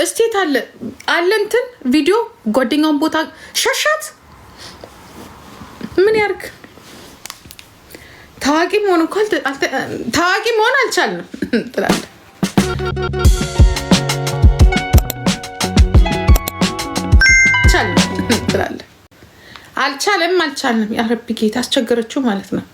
እስቴት አለ እንትን ቪዲዮ ጓደኛውን ቦታ ሸሻት ምን ያርግ ታዋቂ መሆን እንኳን ታዋቂ መሆን አልቻልንም ትላለህ አልቻለም ያ ረቢ ጌታ አስቸገረችው ማለት ነው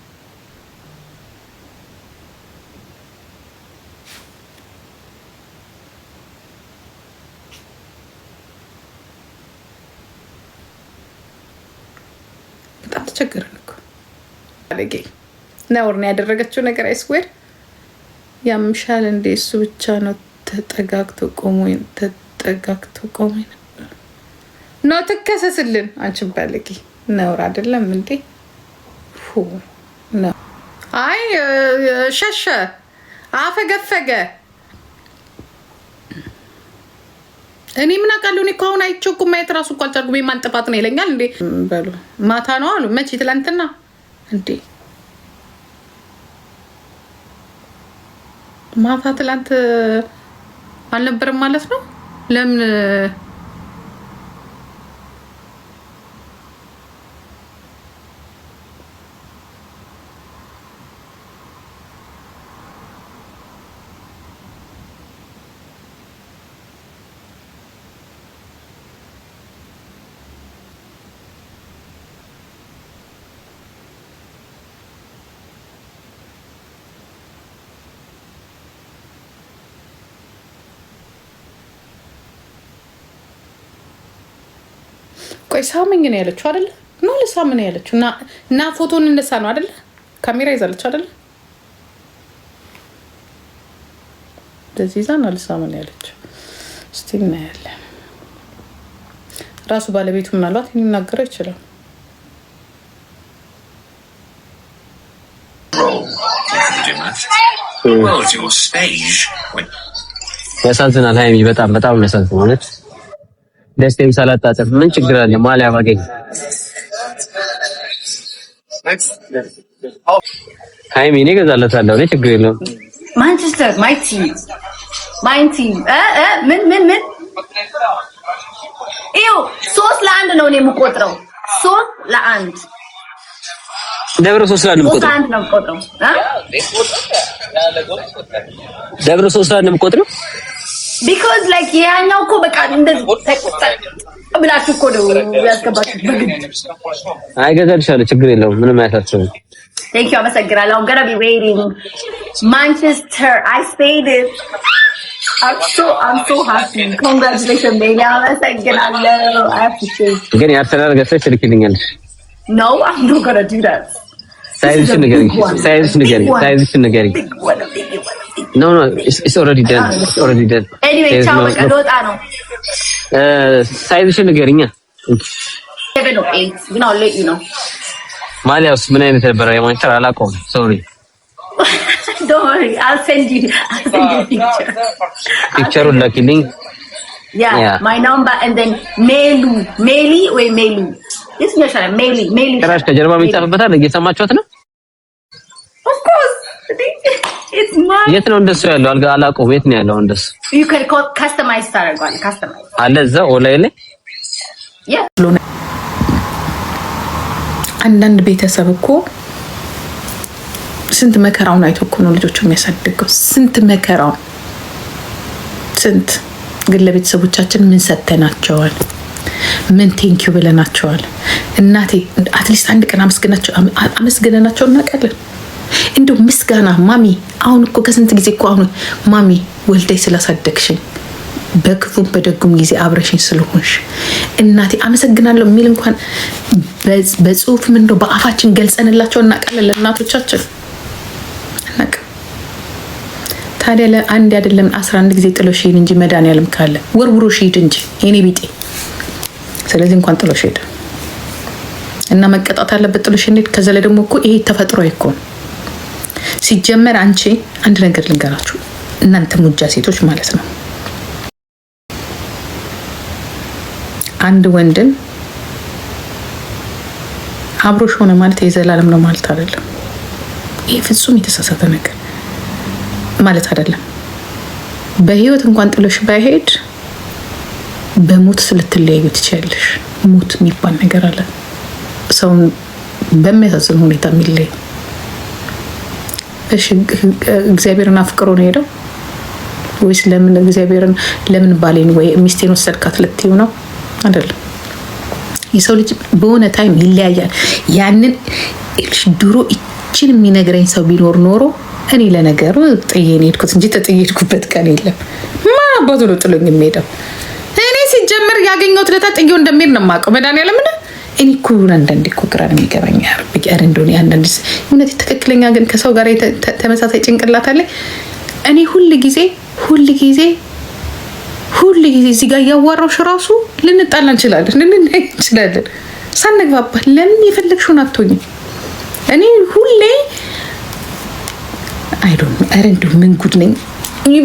በጣም ተቸገረን እኮ አለጌ ነውር ነው ያደረገችው ነገር አይስዌር ያምሻል እንደ እሱ ብቻ ነው ተጠጋግቶ ቆሞ ነው ተከሰስልን አንቺ ባለጌ ነውር አይደለም እንዴ ነው አይ ሸሸ አፈገፈገ እኔ ምን አውቃለሁ እኔ አሁን አይቾኩም ማየት ራሱ እንኳን አልቻልኩም የማንጠፋት ነው ይለኛል እንዴ በሉ ማታ ነው አሉ መቼ ትላንትና እንዴ ማታ ትላንት አልነበረም ማለት ነው ለምን ቆይ ሳመኝ ነው ያለችው አይደል ነው ለሳመኝ ነው ያለችው እና ፎቶን እንደሳ ነው አይደል ካሜራ ይዛለች አይደል ደዚዛ ነው ለሳመኝ ያለችው እስቲ እናያለን ራሱ ባለቤቱ ምናልባት ይናገር ይችላል ያሳዝናል ሃይሚ በጣም ያሳዝናል ማለት ደስቴም ሳላጣጥፍ ምን ችግር አለ ማሊያ ባገኝ ሃይሚ እኔ እገዛለታለሁ እኔ ችግር የለውም ማንቸስተር ማይ ቲም ምን ይኸው 3-1 ነው እኔ የምቆጥረው 3-1 ደብረ 3-1 ነው የምቆጥረው ደብረ 3-1 ነው የምቆጥረው because like ያኛው እኮ በቃ እንደዚህ ብላችሁ እኮ ነው ያስገባችሁ በግድ አይገዛልሻለሁ ችግር የለውም ምንም አያሳስብም thank you አመሰግናለሁ I'm gonna be waiting Manchester I stayed it I'm so happy congratulations baby አመሰግናለሁ I have to say ግን ያርሰናል ገሰሽ ትልክልኛለሽ no I'm not gonna do that ሳይዝሽን ንገሪኝ No, it's already done. Anyway, ciao, በቃ ልወጣ ነው ሳይዝሽን ንገሪኛ 7 or 8 you know I'll let you know ማሊያውስ ምን አይነት ነበር የማንቸስተር አላውቀውም sorry don't worry I'll send you picture ላኪልኝ yeah my number and then Meli yes no shara Meli ከራሽ ከጀርባ የሚጻፍበታል እየሰማችኋት ነው of course it's mine የት ነው እንደሱ ያለው አልጋ አላውቀውም የት ነው ያለው እንደሱ you can customize ታደርጋለህ customize አለ እዛ ኦንላይን ላይ yeah አንዳንድ ቤተሰብ እኮ ስንት መከራውን አይቶ እኮ ነው ልጆቹ የሚያሳድገው ስንት መከራው ስንት ግን ለቤተሰቦቻችን ምን ሰተናቸዋል ምን ቴንኪው ብለናቸዋል እናቴ አትሊስት አንድ ቀን አመስግነናቸው እናቀለን እንደው ምስጋና ማሚ አሁን እኮ ከስንት ጊዜ እኮ አሁን ማሚ ወልደይ ስላሳደግሽኝ በክፉም በደጉም ጊዜ አብረሽኝ ስለሆንሽ እናቴ አመሰግናለሁ የሚል እንኳን በጽሁፍ ምን ነው በአፋችን ገልጸንላቸው እናቀለን ለእናቶቻችን እናቀ ታዲያ ለአንድ አይደለም 11 ጊዜ ጥሎሽ ሄድ እንጂ መድኃኒዓለም ካለ ወርውሮሽ ሄድ እንጂ እኔ ቢጤ ስለዚህ እንኳን ጥሎሽ ሄድ እና መቀጣት አለበት ጥሎሽ ሄድ ከዛ ላይ ደግሞ እኮ ይሄ ተፈጥሮ እኮ ሲጀመር አንቺ አንድ ነገር ልንገራችሁ እናንተ ሙጃ ሴቶች ማለት ነው አንድ ወንድን አብሮሽ ሆነ ማለት የዘላለም ነው ማለት አይደለም ይሄ ፍጹም የተሳሳተ ነገር ማለት አይደለም በህይወት እንኳን ጥሎሽ ባይሄድ በሞት ልትለያዩ ትችያለሽ። ሞት የሚባል ነገር አለ። ሰውን በሚያሳዝን ሁኔታ የሚለይ። እሺ እግዚአብሔርን አፍቅሮ ነው ሄደው ወይስ ለምን እግዚአብሔርን ለምን ባሌን ወይ ሚስቴን ወሰድካት ልትይው ነው? አይደለም። የሰው ልጅ በሆነ ታይም ይለያያል። ያንን ድሮ ይችን የሚነግረኝ ሰው ቢኖር ኖሮ እኔ ለነገሩ ጥዬን ሄድኩት እንጂ ተጥዬድኩበት ቀን የለም። ማን አባቱ ነው ጥሎኝ የሚሄደው? እኔ ሲጀምር ያገኘሁት ለታ ጥዬው እንደሚሄድ ነው የማውቀው። መድኃኒዓለም እኔ እኮ አንዳንዴ እኮ ግራ ነው የሚገባኝ። ቢቀር እንደሆነ አንዳንድ እውነት ትክክለኛ ግን ከሰው ጋር ተመሳሳይ ጭንቅላት አለ። እኔ ሁል ጊዜ እዚህ ጋር እያዋራሁሽ ራሱ ልንጣላ እንችላለን፣ ልንለያይ እንችላለን ሳንግባባ። ለምን የፈለግሽውን አትሆኝም? እኔ ሁሌ ኧረ እንደው ምን ጉድ ነኝ።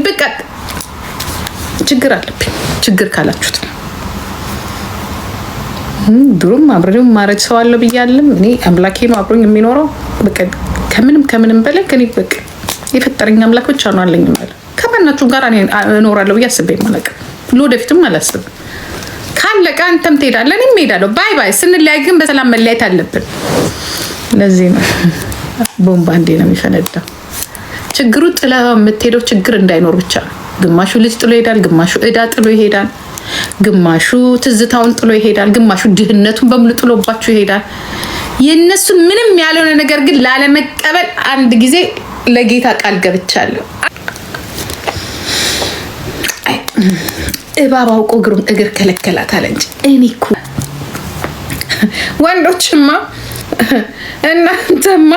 በቃ ችግር አለብኝ። ችግር ካላችሁት ድሮም አብሬው ማረጅ ሰው አለው ብያለም። እኔ አምላኬ ነው አብሮኝ የሚኖረው። በቃ ከምንም በላይ ከኔ በቃ የፈጠረኝ አምላክ ብቻ ነው አለኝ ማለት። ከማናችሁም ጋር እኔ እኖራለሁ ብዬ አስቤ ማለቅ ለወደፊትም አላስብም። ካለቀ አንተም ትሄዳለህ፣ እኔም እሄዳለሁ። ባይ ባይ። ስንለያይ ግን በሰላም መለያየት አለብን። ለዚህ ነው ቦምባ እንዴ ነው የሚፈነዳው። ችግሩ ጥላ የምትሄደው ችግር እንዳይኖር ብቻ ነው። ግማሹ ልጅ ጥሎ ይሄዳል፣ ግማሹ እዳ ጥሎ ይሄዳል፣ ግማሹ ትዝታውን ጥሎ ይሄዳል፣ ግማሹ ድህነቱን በሙሉ ጥሎባችሁ ይሄዳል። የእነሱን ምንም ያልሆነ ነገር ግን ላለመቀበል አንድ ጊዜ ለጌታ ቃል ገብቻለሁ። እባብ አውቆ እግር ከለከላት አለ እንጂ እኔ እኮ ወንዶችማ እናንተማ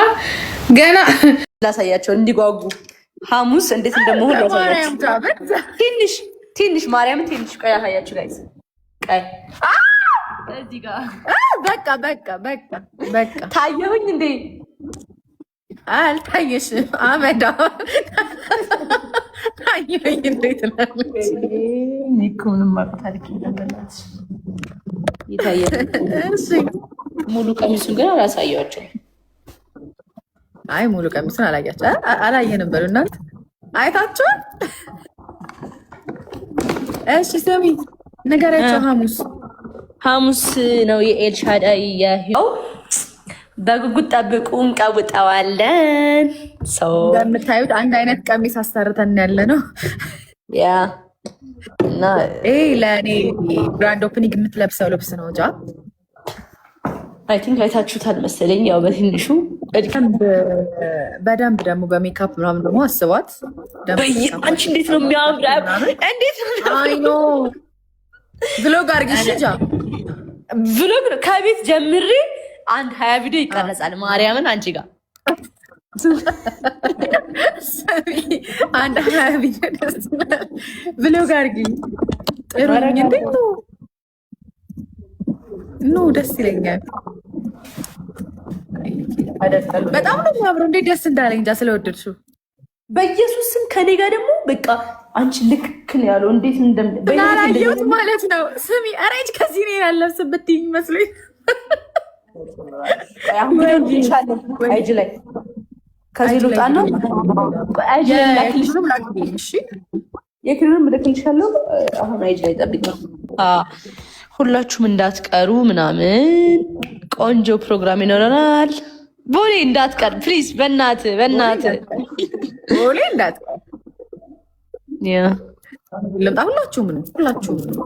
ገና ላሳያቸው እንዲጓጉ ሐሙስ እንዴት እንደምሆን ላሳያቸው። ትንሽ ማርያምን ትንሽ ቆይ ያሳያችሁ ጋይስ። ቆይ እዚህ ጋር በቃ ታየሁኝ እንዴ? አልታየሽም? አመዳ ታየሁኝ እንዴት ነው? ምንም ታሪክ እንደበላት ይታያል። ሙሉ ቀሚሱን ግን አላሳያቸውም። አይ ሙሉ ቀሚሱን አላየንም በሉ እናንተ አይታችኋል? እሺ ስሚ ነገራቸው። ሐሙስ ነው የኤልሻዳይ ያህው በጉጉት ጠብቁ፣ እንቀውጠዋለን። እንደምታዩት አንድ አይነት ቀሚስ አሰርተን ያለ ነው። ያ እና ለእኔ ብራንድ ኦፕኒንግ የምትለብሰው ልብስ ነው። ጃ አይ ቲንክ አይታችሁታል መሰለኝ። ያው በትንሹ በደንብ ደግሞ በሜካፕ ምናምን ደግሞ አስቧት። አንቺ እንዴት ነው የሚያምራው! እንዴት ነው ቭሎግ አድርጊሽ። ጃ ቭሎግ ከቤት ጀምሬ 20 ቪዲዮ ይቀረጻል። ማርያምን አንቺ ጋር 20 ቪዲዮ ቭሎግ አድርጊ። ጥሩ እንዴት ነው ደስ ይለኛል። በጣም ነው የሚያምረው። እንዴት ደስ እንዳለኝ እንጃ ስለወደድሽው። በኢየሱስ ስም ከኔ ጋር ደግሞ በቃ አንቺ ልክ ነው ያለው። እንዴት እንደምናላየሁት ማለት ነው። ስሚ አሬጅ ከዚህ ነው ያለብስበት ይመስለኝ። አይጅ ላይ ከዚህ ልውጣ ነው። አይጅ ላይ የክልሉን ምልክልሻለሁ። አሁን አይጅ ላይ ጠብቅ ነው። ሁላችሁም እንዳትቀሩ ምናምን ቆንጆ ፕሮግራም ይኖረናል። ቦሌ እንዳትቀር ፕሊዝ፣ በእናት ቦሌ እንዳትቀር። ልምጣ ሁላችሁም ነው